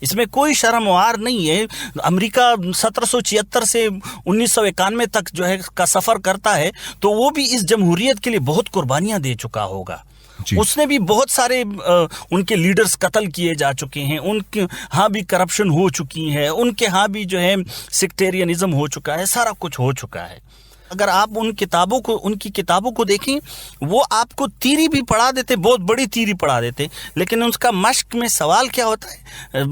اس میں کوئی شرم و عار نہیں ہے. امریکہ 1776 سے 1991 تک جو ہے کا سفر کرتا ہے تو وہ بھی اس جمہوریت کے لیے بہت قربانیاں دے چکا ہوگا. اس نے بھی بہت سارے ان کے لیڈرز قتل کیے جا چکے ہیں, ان کے ہاں بھی کرپشن ہو چکی ہے, ان کے ہاں بھی جو ہے سیکٹیرینزم ہو چکا ہے, سارا کچھ ہو چکا ہے. اگر آپ ان کی کتابوں کو دیکھیں, وہ آپ کو تھیوری بھی پڑھا دیتے, بہت بڑی تھیوری پڑھا دیتے, لیکن اس کا مشق میں سوال کیا ہوتا ہے,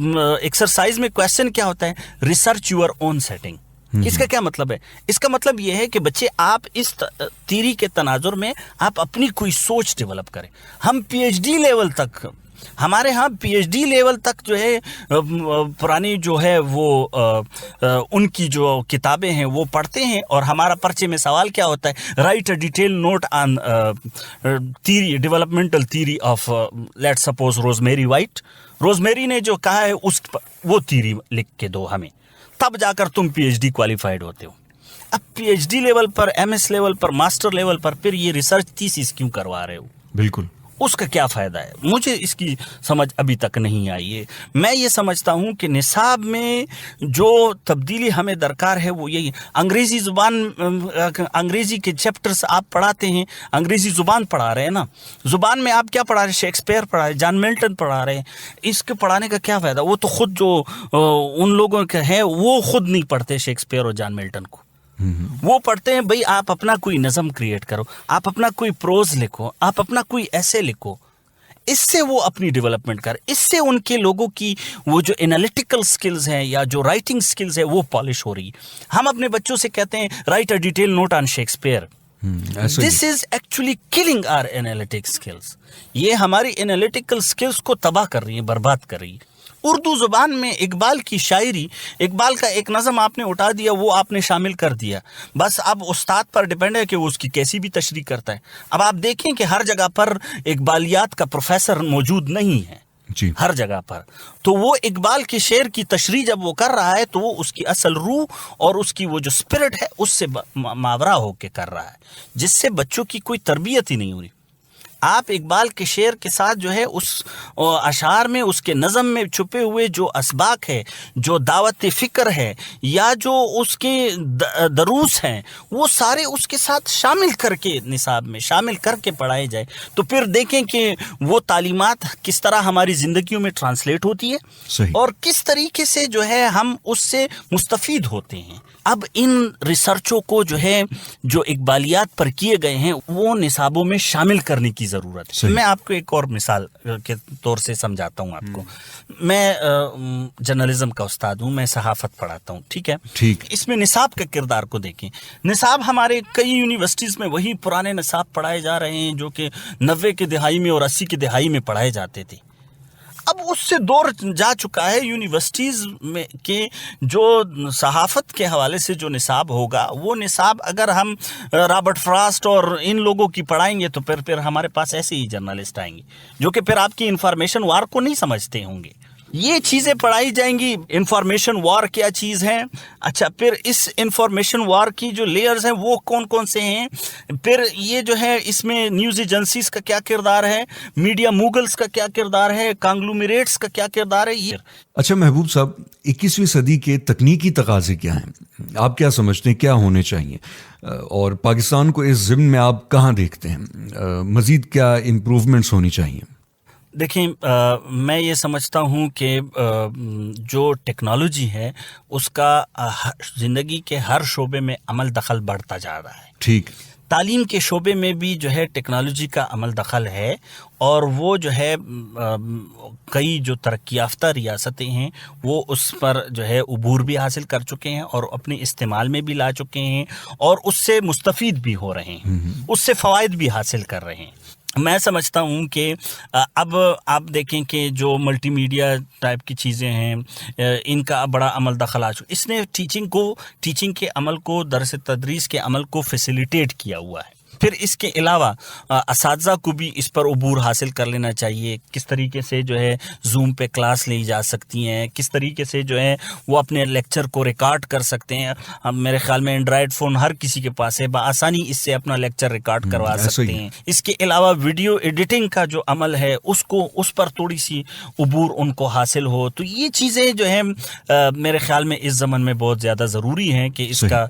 ایکسرسائز میں کویسچن کیا ہوتا ہے, ریسرچ یور اون سیٹنگ. اس کا کیا مطلب ہے؟ اس کا مطلب یہ ہے کہ بچے آپ اس تھیوری کے تناظر میں آپ اپنی کوئی سوچ ڈیولپ کریں. ہم پی ایچ ڈی لیول تک, ہمارے ہاں پی ایچ ڈی لیول تک جو ہے پرانی جو ہے وہ ان کی جو کتابیں ہیں وہ پڑھتے ہیں, اور ہمارا پرچے میں سوال کیا ہوتا ہے, write a detail note on theory, developmental theory of let suppose Rosemary White. Rosemary نے جو کہا ہے وہ تھیوری لکھ کے دو ہمیں, تب جا کر تم پی ایچ ڈی کوالیفائڈ ہوتے ہو. اب پی ایچ ڈی لیول پر, ایم ایس لیول پر, ماسٹر لیول پر پھر یہ ریسرچ تھیسس کیوں کروا رہے ہو؟ بالکل, اس کا کیا فائدہ ہے؟ مجھے اس کی سمجھ ابھی تک نہیں آئی ہے. میں یہ سمجھتا ہوں کہ نصاب میں جو تبدیلی ہمیں درکار ہے وہ یہی, انگریزی زبان, انگریزی کے چیپٹرز آپ پڑھاتے ہیں, انگریزی زبان پڑھا رہے ہیں نا, زبان میں آپ کیا پڑھا رہے ہیں, شیکسپیئر پڑھا رہے ہیں, جان ملٹن پڑھا رہے ہیں. اس کے پڑھانے کا کیا فائدہ؟ وہ تو خود جو ان لوگوں کے ہے وہ خود نہیں پڑھتے شیکسپیئر اور جان ملٹن کو, وہ پڑھتے ہیں بھئی آپ اپنا کوئی نظم کریٹ کرو, آپ اپنا کوئی پروز لکھو, آپ اپنا کوئی ایسے لکھو. اس سے وہ اپنی ڈیولپمنٹ کر, اس سے ان کے لوگوں کی وہ جو انالیٹیکل سکلز ہیں یا جو رائٹنگ سکلز ہیں وہ پالش ہو رہی. ہم اپنے بچوں سے کہتے ہیں write a detail note on Shakespeare. This is actually killing our analytic skills. یہ ہماری انالیٹیکل سکلز کو تباہ کر رہی ہیں, برباد کر رہی ہیں. اردو زبان میں اقبال کی شاعری, اقبال کا ایک نظم آپ نے اٹھا دیا, وہ آپ نے شامل کر دیا, بس اب استاد پر ڈیپینڈ ہے کہ وہ اس کی کیسی بھی تشریح کرتا ہے. اب آپ دیکھیں کہ ہر جگہ پر اقبالیات کا پروفیسر موجود نہیں ہے, جی ہر جگہ پر. تو وہ اقبال کے شعر کی تشریح جب وہ کر رہا ہے تو وہ اس کی اصل روح اور اس کی وہ جو اسپرٹ ہے اس سے ماورا ہو کے کر رہا ہے, جس سے بچوں کی کوئی تربیت ہی نہیں ہو رہی. آپ اقبال کے شعر کے ساتھ جو ہے اس اشعار میں, اس کے نظم میں چھپے ہوئے جو اسباق ہے, جو دعوت فکر ہے, یا جو اس کے دروس ہیں, وہ سارے اس کے ساتھ شامل کر کے نصاب میں شامل کر کے پڑھائے جائے, تو پھر دیکھیں کہ وہ تعلیمات کس طرح ہماری زندگیوں میں ٹرانسلیٹ ہوتی ہے. صحیح. اور کس طریقے سے جو ہے ہم اس سے مستفید ہوتے ہیں. اب ان ریسرچوں کو جو ہے جو اقبالیات پر کیے گئے ہیں وہ نصابوں میں شامل کرنے کی ضرورت ہے. میں آپ کو ایک اور مثال کے طور سے سمجھاتا ہوں آپ کو. میں جرنلزم کا استاد ہوں, میں صحافت پڑھاتا ہوں, ٹھیک ہے. اس میں نصاب کے کردار کو دیکھیں. نصاب ہمارے کئی یونیورسٹیز میں وہی پرانے نصاب پڑھائے جا رہے ہیں جو کہ 90 کی دہائی میں اور 80 کی دہائی میں پڑھائے جاتے تھے. اب اس سے دور جا چکا ہے. یونیورسٹیز میں کے جو صحافت کے حوالے سے جو نصاب ہوگا, وہ نصاب اگر ہم رابرٹ فراسٹ اور ان لوگوں کی پڑھائیں گے تو پھر ہمارے پاس ایسے ہی جرنلسٹ آئیں گے جو کہ پھر آپ کی انفارمیشن وار کو نہیں سمجھتے ہوں گے. یہ چیزیں پڑھائی جائیں گی. انفارمیشن وار کیا چیز ہے, اچھا پھر اس انفارمیشن وار کی جو لیئرز ہیں وہ کون کون سے ہیں, پھر یہ جو ہے اس میں نیوز ایجنسیز کا کیا کردار ہے, میڈیا موگلز کا کیا کردار ہے, کانگلومیریٹس کا کیا کردار ہے. یہ اچھا محبوب صاحب, 21ویں صدی کے تکنیکی تقاضے کیا ہیں؟ آپ کیا سمجھتے ہیں کیا ہونے چاہیے, اور پاکستان کو اس ضمن میں آپ کہاں دیکھتے ہیں, مزید کیا امپروومنٹس ہونی چاہیے؟ دیکھیں, میں یہ سمجھتا ہوں کہ جو ٹیکنالوجی ہے اس کا زندگی کے ہر شعبے میں عمل دخل بڑھتا جا رہا ہے. ٹھیک. تعلیم کے شعبے میں بھی جو ہے ٹیکنالوجی کا عمل دخل ہے, اور وہ جو ہے کئی جو ترقی یافتہ ریاستیں ہیں وہ اس پر جو ہے عبور بھی حاصل کر چکے ہیں اور اپنے استعمال میں بھی لا چکے ہیں, اور اس سے مستفید بھی ہو رہے ہیں, اس سے فوائد بھی حاصل کر رہے ہیں. میں سمجھتا ہوں کہ اب آپ دیکھیں کہ جو ملٹی میڈیا ٹائپ کی چیزیں ہیں ان کا بڑا عمل دخل آ چکا. اس نے ٹیچنگ کے عمل کو, درس تدریس کے عمل کو فیسیلیٹیٹ کیا ہوا ہے. پھر اس کے علاوہ اساتذہ کو بھی اس پر عبور حاصل کر لینا چاہیے. کس طریقے سے جو ہے زوم پہ کلاس لی جا سکتی ہیں, کس طریقے سے جو ہے وہ اپنے لیکچر کو ریکارڈ کر سکتے ہیں. ہم میرے خیال میں اینڈرائڈ فون ہر کسی کے پاس ہے, بآسانی اس سے اپنا لیکچر ریکارڈ کروا سکتے ہیں. اس کے علاوہ ویڈیو ایڈیٹنگ کا جو عمل ہے اس پر تھوڑی سی عبور ان کو حاصل ہو. تو یہ چیزیں جو ہیں میرے خیال میں اس زمن میں بہت زیادہ ضروری ہیں کہ اس کا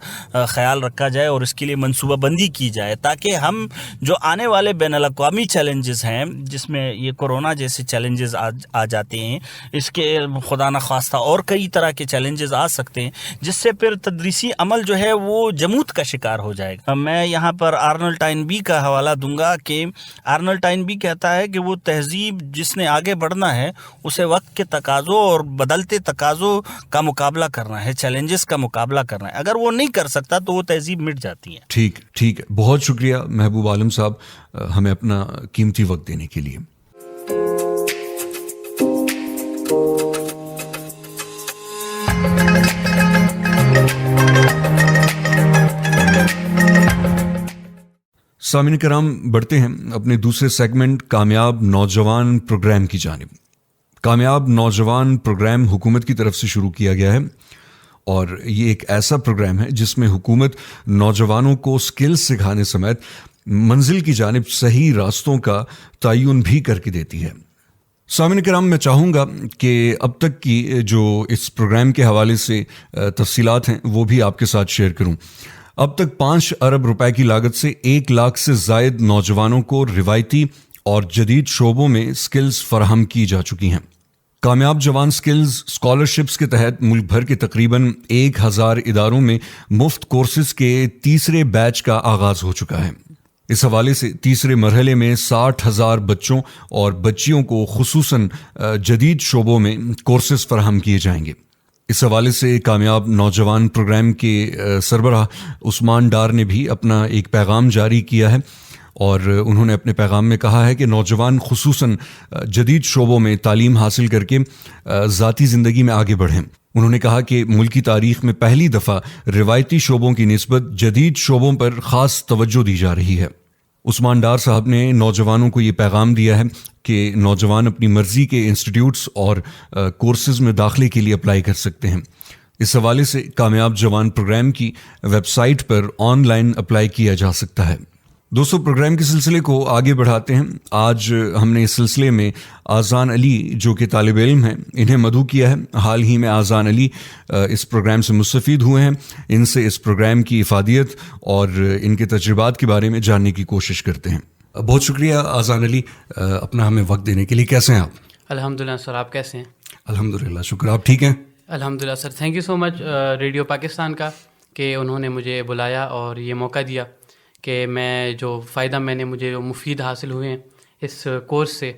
خیال رکھا جائے اور اس کے لیے منصوبہ بندی کی جائے, تاکہ ہم جو آنے والے بین الاقوامی چیلنجز ہیں جس میں یہ کورونا جیسے چیلنجز آ جاتے ہیں, اس کے خدا نخواستہ اور کئی طرح کے چیلنجز آ سکتے ہیں, جس سے پھر تدریسی عمل جو ہے وہ جمود کا شکار ہو جائے گا. میں یہاں پر آرنلڈ ٹائنبی کا حوالہ دوں گا کہ آرنلڈ ٹائنبی کہتا ہے کہ وہ تہذیب جس نے آگے بڑھنا ہے اسے وقت کے تقاضوں اور بدلتے تقاضوں کا مقابلہ کرنا ہے, چیلنجز کا مقابلہ کرنا ہے. اگر وہ نہیں کر سکتا تو وہ تہذیب مٹ جاتی ہے. ٹھیک, بہت شکریہ محبوب عالم صاحب ہمیں اپنا قیمتی وقت دینے کے لیے. سامعین کرام, بڑھتے ہیں اپنے دوسرے سیگمنٹ کامیاب نوجوان پروگرام کی جانب. کامیاب نوجوان پروگرام حکومت کی طرف سے شروع کیا گیا ہے اور یہ ایک ایسا پروگرام ہے جس میں حکومت نوجوانوں کو سکل سکھانے سمیت منزل کی جانب صحیح راستوں کا تعین بھی کر کے دیتی ہے. سامعین کرام, میں چاہوں گا کہ اب تک کی جو اس پروگرام کے حوالے سے تفصیلات ہیں وہ بھی آپ کے ساتھ شیئر کروں. اب تک 5 ارب روپے کی لاگت سے 1 لاکھ سے زائد نوجوانوں کو روایتی اور جدید شعبوں میں سکلز فراہم کی جا چکی ہیں. کامیاب جوان سکلز اسکالرشپس کے تحت ملک بھر کے تقریباً 1000 اداروں میں مفت کورسز کے تیسرے بیچ کا آغاز ہو چکا ہے. اس حوالے سے تیسرے مرحلے میں 60,000 بچوں اور بچیوں کو خصوصاً جدید شعبوں میں کورسز فراہم کیے جائیں گے. اس حوالے سے کامیاب نوجوان پروگرام کے سربراہ عثمان ڈار نے بھی اپنا ایک پیغام جاری کیا ہے اور انہوں نے اپنے پیغام میں کہا ہے کہ نوجوان خصوصاً جدید شعبوں میں تعلیم حاصل کر کے ذاتی زندگی میں آگے بڑھیں. انہوں نے کہا کہ ملکی تاریخ میں پہلی دفعہ روایتی شعبوں کی نسبت جدید شعبوں پر خاص توجہ دی جا رہی ہے. عثمان ڈار صاحب نے نوجوانوں کو یہ پیغام دیا ہے کہ نوجوان اپنی مرضی کے انسٹیٹیوٹس اور کورسز میں داخلے کے لیے اپلائی کر سکتے ہیں. اس حوالے سے کامیاب جوان پروگرام کی ویب سائٹ پر آن لائن اپلائی کیا جا سکتا ہے. دوستو, پروگرام کے سلسلے کو آگے بڑھاتے ہیں. آج ہم نے اس سلسلے میں آذان علی جو کہ طالب علم ہیں انہیں مدعو کیا ہے. حال ہی میں آذان علی اس پروگرام سے مستفید ہوئے ہیں. ان سے اس پروگرام کی افادیت اور ان کے تجربات کے بارے میں جاننے کی کوشش کرتے ہیں. بہت شکریہ آذان علی اپنا ہمیں وقت دینے کے لیے. کیسے ہیں آپ؟ الحمدللہ سر, آپ کیسے ہیں؟ الحمدللہ, شکر. آپ ٹھیک ہیں؟ الحمدللہ sir, thank you so much radio Pakistan کا کہ انہوں نے مجھے بلایا اور یہ موقع دیا کہ میں جو فائدہ مجھے جو مفید حاصل ہوئے ہیں اس کورس سے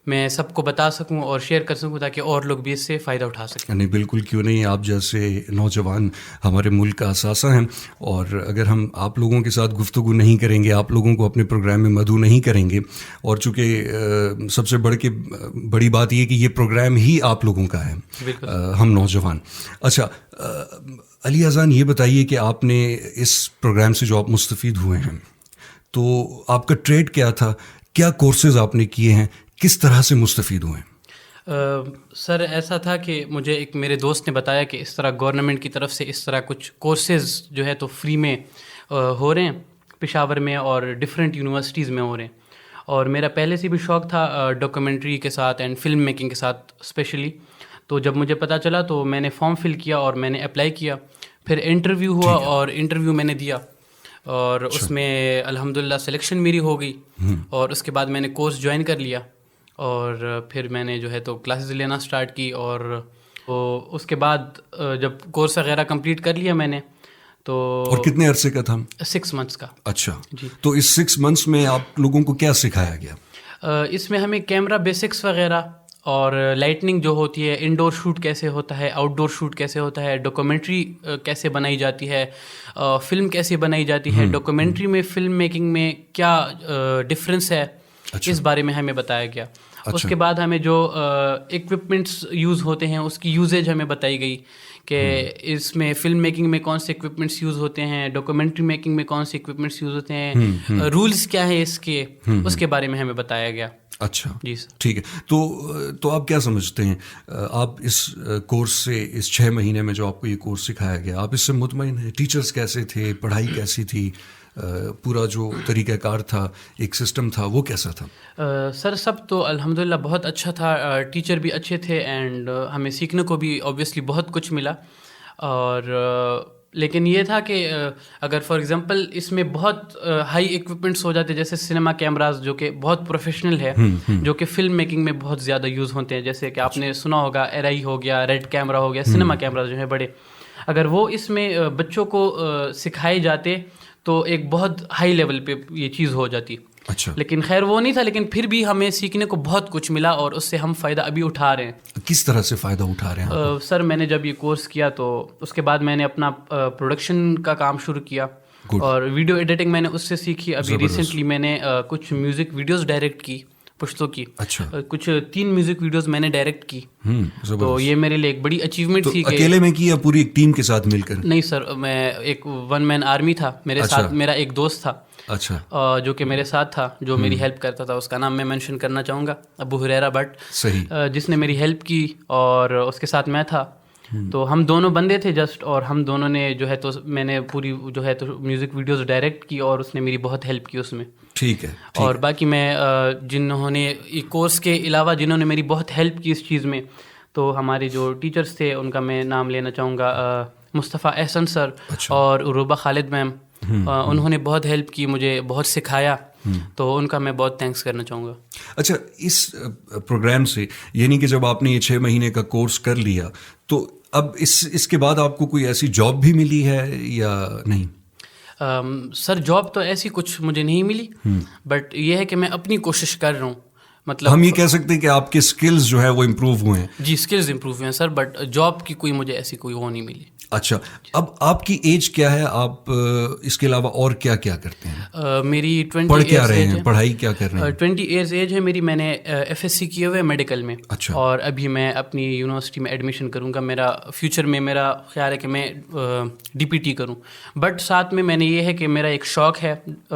میں سب کو بتا سکوں اور شیئر کر سکوں تاکہ اور لوگ بھی اس سے فائدہ اٹھا سکیں. نہیں, بالکل, کیوں نہیں. آپ جیسے نوجوان ہمارے ملک کا اثاثہ ہیں اور اگر ہم آپ لوگوں کے ساتھ گفتگو نہیں کریں گے, آپ لوگوں کو اپنے پروگرام میں مدعو نہیں کریں گے, اور چونکہ سب سے بڑی بات یہ کہ یہ پروگرام ہی آپ لوگوں کا ہے, ہم نوجوان. اچھا علی اذان, یہ بتائیے کہ آپ نے اس پروگرام سے جو آپ مستفید ہوئے ہیں تو آپ کا ٹریڈ کیا تھا, کیا کورسز آپ نے کیے ہیں, کس طرح سے مستفید ہوئے ہیں؟ سر ایسا تھا کہ مجھے ایک میرے دوست نے بتایا کہ اس طرح گورنمنٹ کی طرف سے اس طرح کچھ کورسز جو ہے تو فری میں ہو رہے ہیں پشاور میں اور ڈفرینٹ یونیورسٹیز میں ہو رہے ہیں, اور میرا پہلے سے بھی شوق تھا ڈاکومنٹری کے ساتھ اینڈ فلم میکنگ کے ساتھ اسپیشلی. تو جب مجھے پتہ چلا تو میں نے فارم فل کیا اور میں نے اپلائی کیا. پھر انٹرویو ہوا اور انٹرویو میں نے دیا اور اس میں الحمدللہ سلیکشن میری ہو گئی, اور اس کے بعد میں نے کورس جوائن کر لیا اور پھر میں نے جو ہے تو کلاسز لینا سٹارٹ کی. اور اس کے بعد جب کورس وغیرہ کمپلیٹ کر لیا میں نے تو. اور کتنے عرصے کا تھا؟ 6 months کا. اچھا جی. تو اس 6 months میں آپ لوگوں کو کیا سکھایا گیا؟ اس میں ہمیں کیمرہ بیسکس وغیرہ اور لائٹننگ جو ہوتی ہے, انڈور شوٹ کیسے ہوتا ہے, آؤٹ ڈور شوٹ کیسے ہوتا ہے, ڈاکومنٹری کیسے بنائی جاتی ہے, فلم کیسے بنائی جاتی ہے, ڈاکومنٹری میں فلم میکنگ میں کیا ڈفرینس ہے, اس بارے میں ہمیں بتایا گیا. اس کے بعد ہمیں جو ایکوپمنٹس یوز ہوتے ہیں اس کی یوزیج ہمیں بتائی گئی کہ اس میں فلم میکنگ میں کون سے ایکوپمنٹس یوز ہوتے ہیں, ڈاکومنٹری میکنگ میں کون سے ایکوپمنٹس یوز ہوتے ہیں, رولز کیا ہے اس کے بارے میں ہمیں بتایا گیا. اچھا جی سر, ٹھیک ہے. تو آپ کیا سمجھتے ہیں, آپ اس کورس سے, اس 6 مہینے میں جو آپ کو یہ کورس سکھایا گیا, آپ اس سے مطمئن ہیں؟ ٹیچرز کیسے تھے, پڑھائی کیسی تھی, پورا جو طریقہ کار تھا, ایک سسٹم تھا, وہ کیسا تھا؟ سر سب تو الحمدللہ بہت اچھا تھا, ٹیچر بھی اچھے تھے اینڈ ہمیں سیکھنے کو بھی اوبویسلی بہت کچھ ملا. اور لیکن یہ تھا کہ اگر فار ایگزامپل اس میں بہت ہائی ایکوپمنٹس ہو جاتے, جیسے سنیما کیمراز جو کہ بہت پروفیشنل ہے, جو کہ فلم میکنگ میں بہت زیادہ یوز ہوتے ہیں, جیسے کہ آپ نے سنا ہوگا ایرائی ہو گیا, ریڈ کیمرا ہو گیا, سنیما کیمراز جو ہیں بڑے, اگر وہ اس میں بچوں کو سکھائے جاتے تو ایک بہت ہائی لیول پہ یہ چیز ہو جاتی. اچھا, لیکن خیر وہ نہیں تھا, لیکن پھر بھی ہمیں سیکھنے کو بہت کچھ ملا اور اس سے ہم فائدہ ابھی اٹھا رہے ہیں. کس طرح سے فائدہ اٹھا رہے ہیں؟ سر میں نے جب یہ کورس کیا تو اس کے بعد میں نے اپنا پروڈکشن کا کام شروع کیا, اور ویڈیو ایڈیٹنگ میں نے اس سے سیکھی. ابھی ریسنٹلی میں نے کچھ میوزک ویڈیوز ڈائریکٹ کی پشتو کی. اچھا, کچھ 3 میوزک ویڈیوز میں نے ڈائریکٹ کی. تو یہ میرے لیے ایک بڑی اچیومنٹ تھی. اکیلے میں کی یا پوری ایک ٹیم کے ساتھ مل کر؟ نہیں سر, میں ایک 1 مین آرمی تھا, میرے ساتھ میرا ایک دوست تھا. اچھا, جو کہ میرے ساتھ تھا, جو میری ہیلپ کرتا تھا. اس کا نام میں مینشن کرنا چاہوں گا, ابو ہریرہ بٹ, جس نے میری ہیلپ کی, اور اس کے ساتھ میں تھا. تو ہم دونوں بندے تھے جسٹ, اور ہم دونوں نے جو ہے تو میں نے پوری جو ہے تو میوزک ویڈیوز ڈائریکٹ کی, اور اس نے میری بہت ہیلپ کی اس میں. ٹھیک ہے. اور باقی میں جنہوں نے کورس کے علاوہ جنہوں نے میری بہت ہیلپ کی اس چیز میں, تو ہمارے جو ٹیچرس تھے ان کا میں نام لینا چاہوں گا, مصطفیٰ احسن سر اور عروبہ خالد میم. انہوں نے بہت ہیلپ کی, مجھے بہت سکھایا, تو ان کا میں بہت تھینکس کرنا چاہوں گا. اچھا, اس پروگرام سے یعنی کہ جب آپ نے یہ 6 مہینے کا کورس کر لیا تو اب اس کے بعد آپ کو کوئی ایسی جاب بھی ملی ہے یا نہیں؟ سر جاب تو ایسی کچھ مجھے نہیں ملی, بٹ یہ ہے کہ میں اپنی کوشش کر رہا ہوں. مطلب ہم یہ کہہ سکتے ہیں کہ آپ کے سکلز جو ہے وہ امپروو ہوئے ہیں. جی, سکلز امپروو ہوئے ہیں سر, بٹ جاب کی کوئی مجھے ایسی کوئی وہ نہیں ملی. اچھا, اب آپ کی ایج کیا ہے, آپ اس کے علاوہ اور کیا کیا کرتے ہیں؟ میری 20 پڑھ کیا رہے ہیں, پڑھائی کیا کر رہے ہیں؟ 20 ایئرز ایج ہے میری. میں نے FSC کیے ہوئے میڈیکل میں. اچھا, اور ابھی میں اپنی یونیورسٹی میں ایڈمیشن کروں گا. میرا فیوچر میں میرا خیال ہے کہ میں DPT کروں, بٹ ساتھ میں نے یہ ہے کہ میرا ایک شوق ہے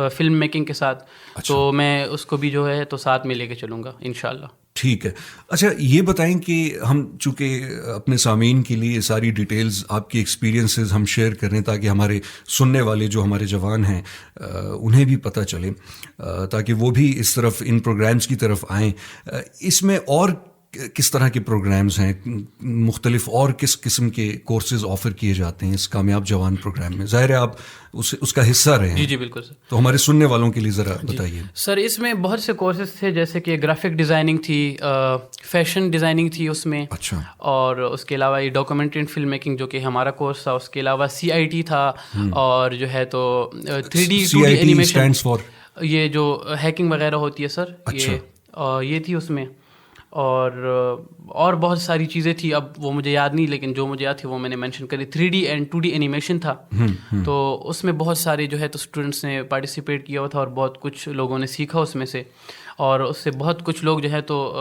فلم میکنگ کے ساتھ, تو میں اس کو بھی جو ہے تو ساتھ میں لے کے چلوں گا انشاءاللہ. ٹھیک ہے. اچھا, یہ بتائیں کہ ہم چونکہ اپنے سامعین کے لیے ساری ڈیٹیلز, آپ کی ایکسپیرینسز ہم شیئر کریں تاکہ ہمارے سننے والے جو ہمارے جوان ہیں انہیں بھی پتہ چلے, تاکہ وہ بھی اس طرف, ان پروگرامز کی طرف آئیں. اس میں اور کس طرح کے پروگرامز ہیں, مختلف اور کس قسم کے کورسز آفر کیے جاتے ہیں اس کامیاب جوان پروگرام میں؟ ظاہر ہے آپ اس کا حصہ رہے ہیں. جی جی بالکل سر. تو ہمارے سننے والوں کے لیے ذرا بتائیے. سر اس میں بہت سے کورسز تھے, جیسے کہ گرافک ڈیزائننگ تھی, فیشن ڈیزائننگ تھی اس میں. اچھا. اور اس کے علاوہ یہ ڈاکومنٹری اینڈ فلم میکنگ جو کہ ہمارا کورس تھا. اس کے علاوہ CIT تھا, اور جو ہے تو 3D اینیمیشن, یہ جو ہیکنگ وغیرہ ہوتی ہے سر, یہ تھی اس میں. اور بہت ساری چیزیں تھی, اب وہ مجھے یاد نہیں, لیکن جو مجھے یاد تھی وہ میں نے مینشن کری. 3D اینڈ 2D اینیمیشن تھا, تو اس میں بہت سارے جو ہے تو اسٹوڈنٹس نے پارٹیسپیٹ کیا ہوا تھا, اور بہت کچھ لوگوں نے سیکھا اس میں سے, اور اس سے بہت کچھ لوگ جو ہے تو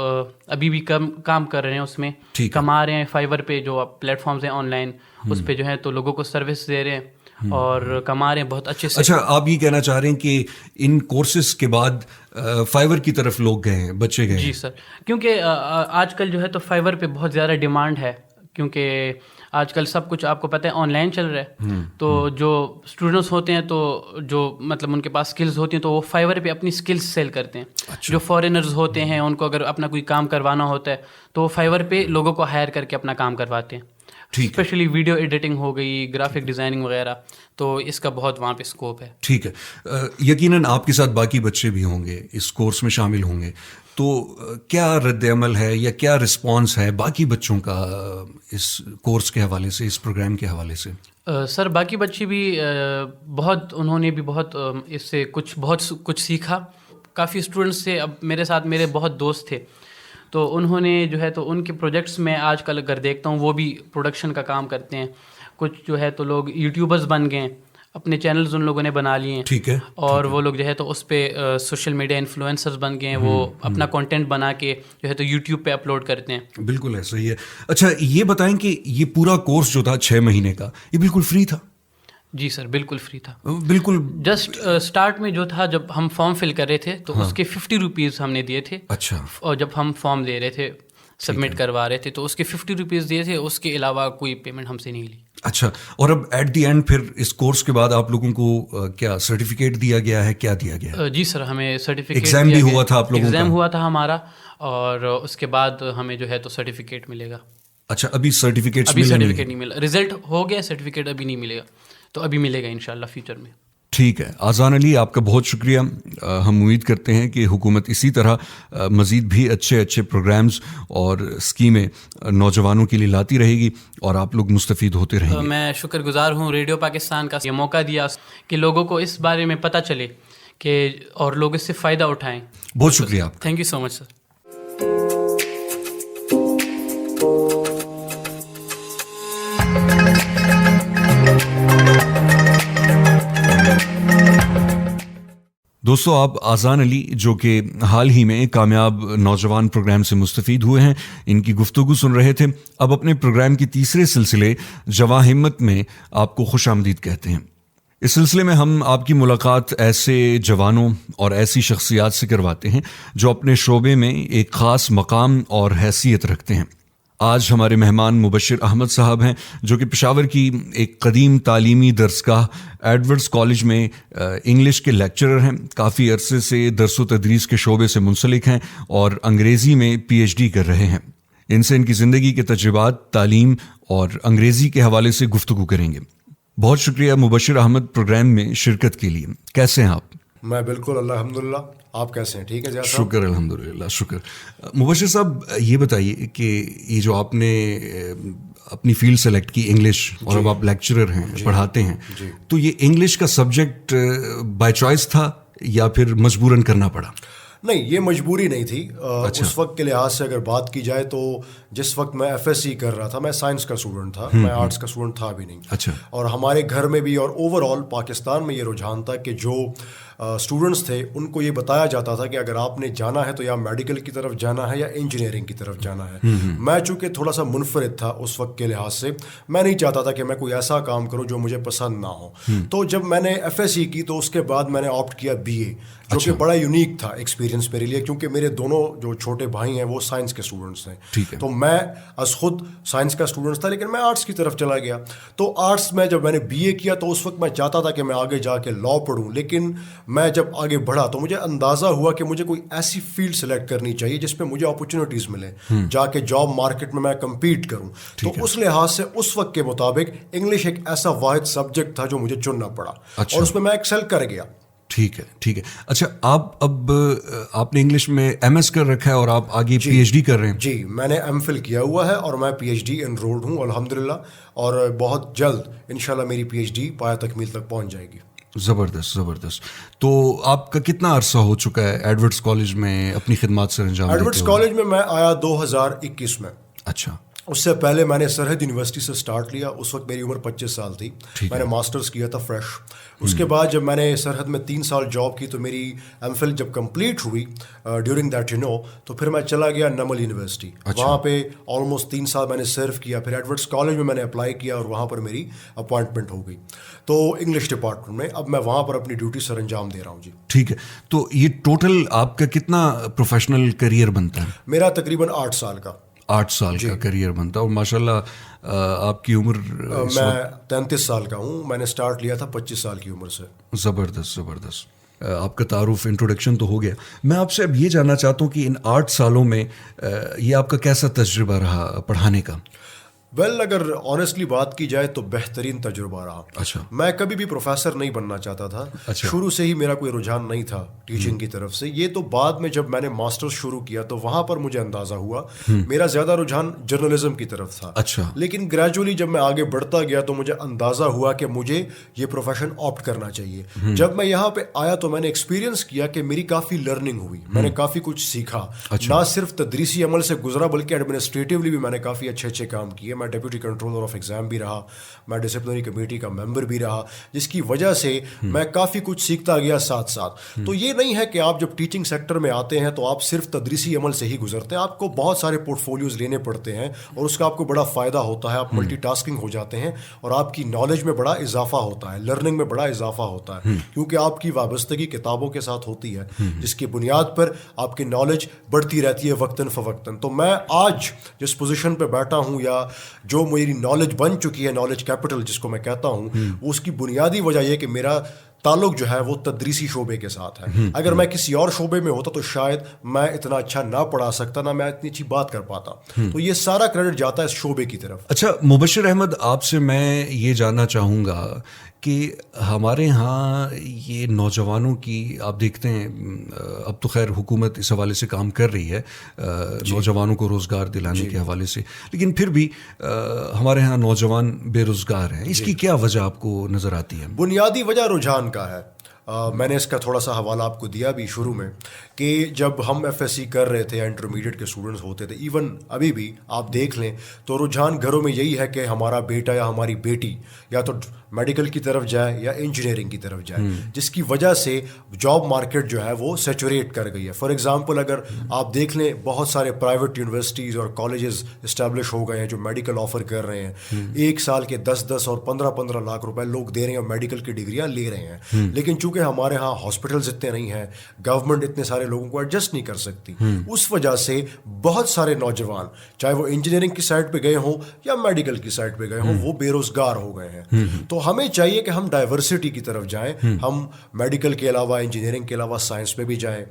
ابھی بھی کام کر رہے ہیں اس میں, کما رہے ہیں. فائیور پہ جو پلیٹ فارمز ہیں آن لائن, اس پہ جو ہے تو لوگوں کو سروس دے رہے ہیں اور کما رہے ہیں بہت اچھے سے. اچھا, آپ یہ کہنا چاہ رہے ہیں کہ ان کورسز کے بعد فائیور کی طرف لوگ گئے ہیں, بچے گئے ہیں؟ جی سر, کیونکہ آج کل جو ہے تو فائیور پہ بہت زیادہ ڈیمانڈ ہے, کیونکہ آج کل سب کچھ آپ کو پتہ ہے آن لائن چل رہا ہے. تو جو اسٹوڈنٹس ہوتے ہیں, تو جو مطلب ان کے پاس اسکلز ہوتی ہیں, تو وہ فائیور پہ اپنی اسکلز سیل کرتے ہیں. جو فارینرز ہوتے ہیں, ان کو اگر اپنا کوئی کام کروانا ہوتا ہے تو وہ فائیور پہ لوگوں کو ہائر کر کے اپنا کام کرواتے ہیں. اسپیشلی ویڈیو ایڈیٹنگ ہو گئی, گرافک ڈیزائننگ وغیرہ, تو اس کا بہت وہاں پہ اسکوپ ہے. ٹھیک ہے. یقیناً آپ کے ساتھ باقی بچے بھی ہوں گے, اس کورس میں شامل ہوں گے, تو کیا رد عمل ہے یا کیا رسپانس ہے باقی بچوں کا اس کورس کے حوالے سے, اس پروگرام کے حوالے سے؟ سر باقی بچے بھی بہت, انہوں نے بھی بہت اس سے بہت کچھ سیکھا. کافی اسٹوڈنٹس تھے, اب میرے ساتھ میرے بہت دوست تھے, تو انہوں نے جو ہے تو ان کے پروجیکٹس میں آج کل اگر دیکھتا ہوں وہ بھی پروڈکشن کا کام کرتے ہیں. کچھ جو ہے تو لوگ یوٹیوبرز بن گئے, اپنے چینلز ان لوگوں نے بنا لیے ہیں. ٹھیک ہے. اور وہ لوگ جو ہے تو اس پہ سوشل میڈیا انفلوئنسرز بن گئے ہیں. وہ اپنا کانٹینٹ بنا کے جو ہے تو یوٹیوب پہ اپلوڈ کرتے ہیں. بالکل ایسا ہی ہے. اچھا یہ بتائیں کہ یہ پورا کورس جو تھا 6 مہینے کا یہ بالکل فری تھا؟ جی سر بالکل فری تھا. بالکل جسٹ اسٹارٹ میں جو تھا جب ہم فارم فل کر رہے تھے تو اس کے 50 روپیز ہم نے دیے تھے. اچھا. اور جب ہم فارم دے رہے تھے سبمٹ کروا رہے تھے تو اس کے 50 روپیز دیے تھے. اس کے علاوہ کوئی پیمنٹ ہم سے نہیں لی. اچھا. اور اب ایٹ دی اینڈ پھر اس کورس کے بعد آپ لوگوں کو کیا سرٹیفکیٹ دیا گیا ہے؟ کیا دیا گیا؟ جی سر ہمیں سرٹیفکیٹ. ایگزام بھی ہوا تھا آپ لوگوں کا؟ ایگزام ہوا تھا ہمارا اور اس کے بعد ہمیں جو ہے تو سرٹیفکیٹ ملے گا. اچھا ابھی سرٹیفکیٹ نہیں ملا. رزلٹ ہو گیا, سرٹیفکیٹ ابھی نہیں ملے گا. تو ابھی ملے گا انشاءاللہ فیوچر میں. ٹھیک ہے. آذان علی آپ کا بہت شکریہ. ہم امید کرتے ہیں کہ حکومت اسی طرح مزید بھی اچھے پروگرامز اور اسکیمیں نوجوانوں کے لیے لاتی رہے گی اور آپ لوگ مستفید ہوتے رہیں گے. میں شکر گزار ہوں ریڈیو پاکستان کا, یہ موقع دیا کہ لوگوں کو اس بارے میں پتہ چلے کہ اور لوگ اس سے فائدہ اٹھائیں. بہت شکریہ آپ. تھینک یو سو مچ سر. دوستو آپ آذان علی جو کہ حال ہی میں کامیاب نوجوان پروگرام سے مستفید ہوئے ہیں, ان کی گفتگو سن رہے تھے. اب اپنے پروگرام کی تیسرے سلسلے جواں ہمت میں آپ کو خوش آمدید کہتے ہیں. اس سلسلے میں ہم آپ کی ملاقات ایسے جوانوں اور ایسی شخصیات سے کرواتے ہیں جو اپنے شعبے میں ایک خاص مقام اور حیثیت رکھتے ہیں. آج ہمارے مہمان مبشر احمد صاحب ہیں جو کہ پشاور کی ایک قدیم تعلیمی درسگاہ ایڈورڈز کالج میں انگلش کے لیکچرر ہیں. کافی عرصے سے درس و تدریس کے شعبے سے منسلک ہیں اور انگریزی میں PhD کر رہے ہیں. ان سے ان کی زندگی کے تجربات, تعلیم اور انگریزی کے حوالے سے گفتگو کریں گے. بہت شکریہ مبشر احمد پروگرام میں شرکت کے لیے. کیسے ہیں آپ؟ میں بالکل الحمدللہ. آپ کیسے ہیں؟ ٹھیک ہے. شکر الحمدللہ. شکر. مبشر صاحب یہ بتائیے کہ یہ جو آپ نے اپنی فیلڈ سلیکٹ کی انگلش اور اب آپ لیکچرر ہیں, پڑھاتے ہیں, تو یہ انگلش کا سبجیکٹ بائی چوائس تھا یا پھر مجبوراً کرنا پڑا؟ نہیں, یہ مجبوری نہیں تھی. اس وقت کے لحاظ سے اگر بات کی جائے تو جس وقت میں FSC کر رہا تھا میں سائنس کا اسٹوڈنٹ تھا, میں آرٹس کا اسٹوڈنٹ تھا بھی نہیں. اچھا. اور ہمارے گھر میں بھی اور اوور آل پاکستان میں یہ رجحان تھا کہ جو اسٹوڈنٹس تھے ان کو یہ بتایا جاتا تھا کہ اگر آپ نے جانا ہے تو یا میڈیکل کی طرف جانا ہے یا انجینئرنگ کی طرف جانا ہے. میں چونکہ تھوڑا سا منفرد تھا اس وقت کے لحاظ سے, میں نہیں چاہتا تھا کہ میں کوئی ایسا کام کروں جو مجھے پسند نہ ہو. تو جب میں نے FSC کی تو اس کے بعد میں نے آپٹ کیا BA, جو کہ بڑا یونیک تھا ایکسپیرینس میرے لیے, کیونکہ میرے دونوں جو چھوٹے بھائی ہیں وہ سائنس کے اسٹوڈنٹس ہیں. تو میں از خود سائنس کا اسٹوڈنٹ تھا لیکن میں آرٹس کی طرف چلا گیا. تو آرٹس میں جب میں نے BA کیا تو اس وقت میں چاہتا تھا کہ میں آگے جا کے لاء پڑھوں, لیکن میں جب آگے بڑھا تو مجھے اندازہ ہوا کہ مجھے کوئی ایسی فیلڈ سلیکٹ کرنی چاہیے جس پہ مجھے اپرچونیٹیز ملیں, جا کے جاب مارکیٹ میں کمپیٹ کروں. تو اس لحاظ سے اس وقت کے مطابق انگلش ایک ایسا واحد سبجیکٹ تھا جو مجھے چننا پڑا اور اس میں ایکسل کر گیا. ٹھیک ہے. اچھا آپ نے انگلش میں MS کر رکھا ہے اور آپ آگے PhD کر رہے ہیں؟ جی, میں نے MPhil کیا ہوا ہے اور میں PhD انرولڈ ہوں الحمدللہ, اور بہت جلد انشاءاللہ میری PhD پایہ تکمیل تک پہنچ جائے گی. زبردست. تو آپ کا کتنا عرصہ ہو چکا ہے ایڈورڈز کالج میں اپنی خدمات سر انجام دیتے ہوئے؟ ایڈورڈز کالج میں آیا 2021 میں. اچھا. اس سے پہلے میں نے سرحد یونیورسٹی سے سٹارٹ لیا. اس وقت میری عمر 25 سال تھی. میں نے ماسٹرز کیا تھا فریش. اس کے بعد جب میں نے سرحد میں 3 سال جاب کی تو میری MPhil جب کمپلیٹ ہوئی ڈیورنگ دیٹ تو پھر میں چلا گیا نمل یونیورسٹی. وہاں پہ آلموسٹ 3 سال میں نے سرو کیا. پھر ایڈورڈز کالج میں نے اپلائی کیا اور وہاں پر میری اپوائنٹمنٹ ہو گئی تو انگلش ڈپارٹمنٹ میں. اب میں وہاں پر اپنی ڈیوٹی سر انجام دے رہا ہوں. جی ٹھیک ہے. تو یہ ٹوٹل آپ کا کتنا پروفیشنل کریئر بنتا ہے؟ میرا تقریباً 8 سال کا 8 سال کا کریئر بنتا ہے. اور ماشاءاللہ آپ کی عمر؟ میں 33 سال کا ہوں. میں نے سٹارٹ لیا تھا 25 سال کی عمر سے. زبردست. آپ کا تعارف انٹروڈکشن تو ہو گیا. میں آپ سے اب یہ جاننا چاہتا ہوں کہ ان 8 سالوں میں یہ آپ کا کیسا تجربہ رہا پڑھانے کا؟ اگر آنیسٹلی بات کی جائے تو بہترین تجربہ رہا. اچھا. میں کبھی بھی پروفیسر نہیں بننا چاہتا تھا. شروع سے ہی میرا کوئی رجحان نہیں تھا ٹیچنگ کی طرف سے. یہ تو بعد میں جب میں نے ماسٹرز شروع کیا تو وہاں پر مجھے اندازہ ہوا میرا زیادہ رجحان جرنلزم کی طرف تھا. اچھا. لیکن گریجولی جب میں آگے بڑھتا گیا تو مجھے اندازہ ہوا کہ مجھے یہ پروفیشن آپٹ کرنا چاہیے. جب میں یہاں پہ آیا تو میں نے ایکسپیرینس کیا کہ میری کافی لرننگ ہوئی. میں نے کافی کچھ سیکھا. نہ صرف تدریسی عمل سے گزرا بلکہ ایڈمنسٹریٹیولی بھی میں نے کافی اچھے کام کیے. میں ڈپٹی کنٹرولر آف ایگزام بھی رہا, میں ڈسپلنری کمیٹی کا ممبر بھی رہا, جس کی وجہ سے میں کافی کچھ سیکھتا گیا ساتھ ساتھ. تو یہ نہیں ہے کہ آپ جب ٹیچنگ سیکٹر میں آتے ہیں تو آپ صرف تدریسی عمل سے ہی گزرتے ہیں, آپ کو بہت سارے پورٹ فولیوز لینے پڑتے ہیں اور اس کا آپ کو بڑا فائدہ ہوتا ہے, آپ ملٹی ٹاسکنگ ہو جاتے ہیں اور آپ کی نالج میں بڑا اضافہ ہوتا ہے, لرننگ میں بڑا اضافہ ہوتا ہے, کیونکہ آپ کی وابستگی کتابوں کے ساتھ ہوتی ہے جس کی بنیاد پر آپ کی نالج بڑھتی رہتی ہے وقتاً فوقتاً. تو میں آج جس پوزیشن پہ بیٹھا ہوں یا جو میری نالج بن چکی ہے, نالج کیپٹل جس کو میں کہتا ہوں, اس کی بنیادی وجہ یہ کہ میرا تعلق جو ہے وہ تدریسی شعبے کے ساتھ ہے. اگر میں کسی اور شعبے میں ہوتا تو شاید میں اتنا اچھا نہ پڑھا سکتا, نہ میں اتنی اچھی بات کر پاتا. تو یہ سارا کریڈٹ جاتا ہے اس شعبے کی طرف. اچھا مبشر احمد, آپ سے میں یہ جاننا چاہوں گا کہ ہمارے ہاں یہ نوجوانوں کی, آپ دیکھتے ہیں اب تو خیر حکومت اس حوالے سے کام کر رہی ہے نوجوانوں کو روزگار دلانے کے حوالے سے, لیکن پھر بھی ہمارے ہاں نوجوان بے روزگار ہیں. اس کی کیا وجہ آپ کو نظر آتی ہے؟ بنیادی وجہ رجحان کا ہے. میں نے اس کا تھوڑا سا حوالہ آپ کو دیا بھی شروع میں کہ جب ہم ایف ایس سی کر رہے تھے یا انٹرمیڈیٹ کے اسٹوڈنٹس ہوتے تھے, ایون ابھی بھی آپ دیکھ لیں تو رجحان گھروں میں یہی ہے کہ ہمارا بیٹا یا ہماری بیٹی یا تو میڈیکل کی طرف جائے یا انجینئرنگ کی طرف جائے, جس کی وجہ سے جاب مارکیٹ جو ہے وہ سیچوریٹ کر گئی ہے. فار ایگزامپل اگر آپ دیکھ لیں بہت سارے پرائیویٹ یونیورسٹیز اور کالجز اسٹیبلش ہو گئے ہیں جو میڈیکل آفر کر رہے ہیں. 1 سال کے 10 اور 15 لاکھ روپے لوگ دے رہے ہیں اور میڈیکل کی ڈگریاں لے رہے ہیں. لیکن چونکہ ہمارے ہاں ہاسپٹلز اتنے نہیں ہیں, گورنمنٹ اتنے سارے لوگوں کو ایڈجسٹ نہیں کر سکتی, اس وجہ سے بہت سارے نوجوان چاہے وہ انجینئرنگ کی سائڈ پہ گئے ہوں یا میڈیکل کی سائڈ پہ گئے ہوں وہ بے روزگار ہو گئے ہیں. تو ہمیں چاہیے کہ ہم ڈائیورسٹی کی طرف جائیں, ہم میڈیکل کے علاوہ انجینئرنگ کے علاوہ سائنس میں بھی جائیں.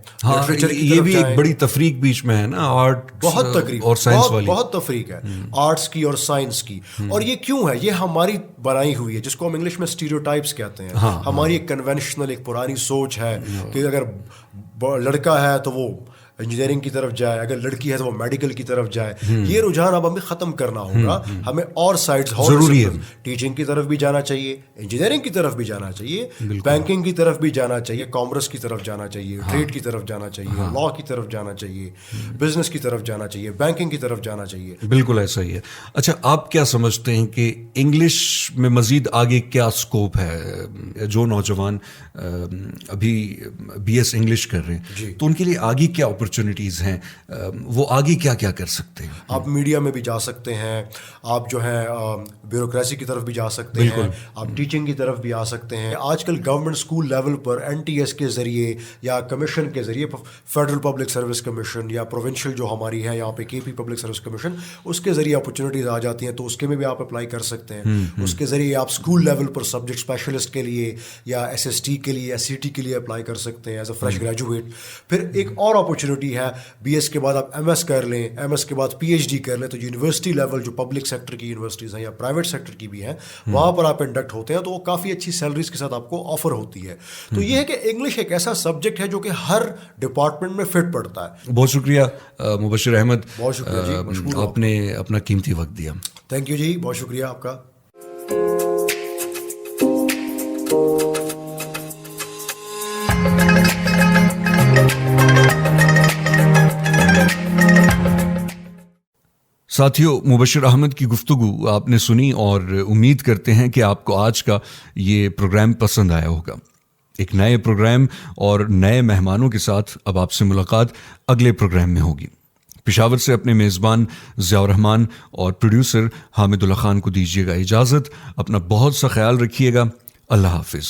یہ بھی ایک بڑی تفریق بیچ میں ہے نا, آرٹ بہت تقریب اور سائنس والی بہت تفریق ہے آرٹس کی اور سائنس کی. اور یہ کیوں ہے؟ یہ ہماری بنائی ہوئی ہے جس کو ہم انگلش میں اسٹیریوٹائپس کہتے ہیں. ہماری ایک کنونشنل ایک پرانی سوچ ہے کہ اگر لڑکا ہے تو وہ انجینئرنگ کی طرف جائے, اگر لڑکی ہے تو وہ میڈیکل کی طرف جائے. یہ رجحان اب ہمیں ختم کرنا ہوگا. ہمیں اور سائڈز ضروری ہے, ٹیچنگ کی طرف بھی جانا چاہیے, انجینئرنگ کی طرف بھی جانا چاہیے, بینکنگ کی طرف بھی جانا چاہیے, کامرس کی طرف جانا چاہیے, ٹریڈ کی طرف جانا چاہیے, لا کی طرف جانا چاہیے, بزنس کی طرف جانا چاہیے, بینکنگ کی طرف جانا چاہیے. بالکل ایسا ہی ہے. اچھا آپ کیا سمجھتے ہیں کہ انگلش میں مزید آگے کیا اسکوپ ہے؟ جو نوجوان ابھی بی ایس انگلش کر رہے ہیں تو ان کے لیے آگے کیا اپرچونیٹیز ہیں, وہ آگے کیا کیا کر سکتے ہیں؟ آپ میڈیا میں بھی جا سکتے ہیں, آپ جو ہے بیوروکریسی کی طرف بھی جا سکتے ہیں, آپ ٹیچنگ کی طرف بھی آ سکتے ہیں. آج کل گورنمنٹ اسکول لیول پر NTS کے ذریعے یا کمیشن کے ذریعے, فیڈرل پبلک سروس کمیشن یا پروونشل جو ہماری ہے یہاں پہ KP پبلک سروس کمیشن, اس کے ذریعے اپرچونیٹیز آ جاتی ہیں. تو اس کے میں بھی آپ اپلائی کر سکتے ہیں. اس کے ذریعے آپ اسکول لیول پر سبجیکٹ اسپیشلسٹ کے لیے یا SST کے لیے SCT کے لیے اپلائی کر سکتے ہیں ایز اے فریش گریجویٹ. پھر ایک اور اپرچونیٹی ہے, BS کے بعد آپ MS کر لیں, MS کے بعد PhD کر لیں, تو یونیورسٹی لیول جو پبلک سیکٹر کی یونیورسٹیز ہیں یا پرائیویٹ سیکٹر کی بھی ہیں وہاں پر آپ انڈکٹ ہوتے ہیں تو وہ کافی اچھی سیلریز کے ساتھ آپ کو آفر ہوتی ہے. تو یہ ہے کہ انگلش ایک ایسا سبجیکٹ ہے جو کہ ہر ڈپارٹمنٹ میں فٹ پڑتا ہے. بہت شکریہ مبشر احمد, بہت شکریہ جی, آپ نے اپنا قیمتی وقت دیا. تھینک یو جی, بہت شکریہ آپ کا. ساتھیوں, مبشر احمد کی گفتگو آپ نے سنی اور امید کرتے ہیں کہ آپ کو آج کا یہ پروگرام پسند آیا ہوگا. ایک نئے پروگرام اور نئے مہمانوں کے ساتھ اب آپ سے ملاقات اگلے پروگرام میں ہوگی. پشاور سے اپنے میزبان ضیاء الرحمان اور پروڈیوسر حامد اللہ خان کو دیجیے گا اجازت. اپنا بہت سا خیال رکھیے گا. اللہ حافظ.